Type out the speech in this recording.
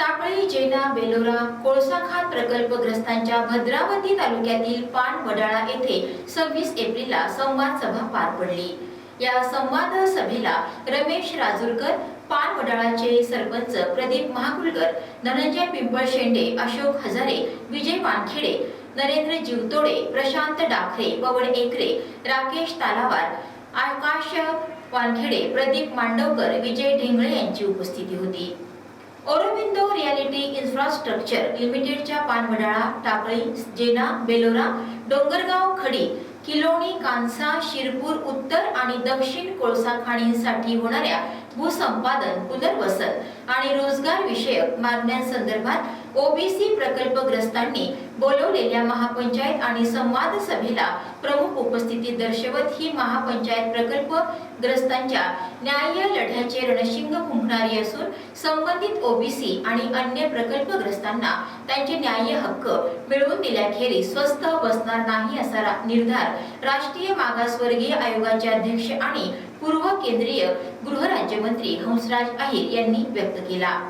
टाकळी, जेना, बेलोरा कोळसा खाण प्रकल्पग्रस्तांच्या भद्रावती तालुक्यातील पान वडाळा येथे 26 एप्रिलला संवाद सभा पार पडली। या संवाद सभेला रमेश राजूरकर, पान वडाळाचे सरपंच प्रदीप महाकुलकर, धनंजय पिंपळशेंडे, अशोक हजारे, विजय वानखेडे, नरेंद्र जीवतोडे, प्रशांत डाखरे, पवन एकरे, राकेश तालावार, आकाश वानखेडे, प्रदीप मांडवकर, विजय ढेंगळे यांची उपस्थिती होती। औरोबिंदो रियालिटी इन्फ्रास्ट्रक्चर लिमिटेडच्या पानवडाळा, टाकळी, जेना, बेलोरा, डोंगरगाव, खडी, किलोणी, कांसा, शिरपूर उत्तर आणि दक्षिण कोळसा खाणींसाठी होणाऱ्या भूसंपादन, पुनर्वसन आणि रोजगार विषयक मागण्यांसंदर्भात ओबीसी प्रकल्पग्रस्तांनी बोलवलेल्या महापंचायत आणि संवाद सभेला प्रमुख उपस्थिती दर्शवत ही महापंचायत प्रकल्पग्रस्तांच्या न्याय लढ्याचे रणशिंग फुंकणारी असून संबंधित ओबीसी आणि अन्य प्रकल्पग्रस्तांना त्यांचे न्याय्य हक्क मिळवून दिल्याखेरीज स्वस्थ बसणार नाही असा निर्धार राष्ट्रीय मागासवर्गीय आयोगाचे अध्यक्ष आणि पूर्व केंद्रीय गृहराज्यमंत्री हंसराज अहिर यांनी व्यक्त केला।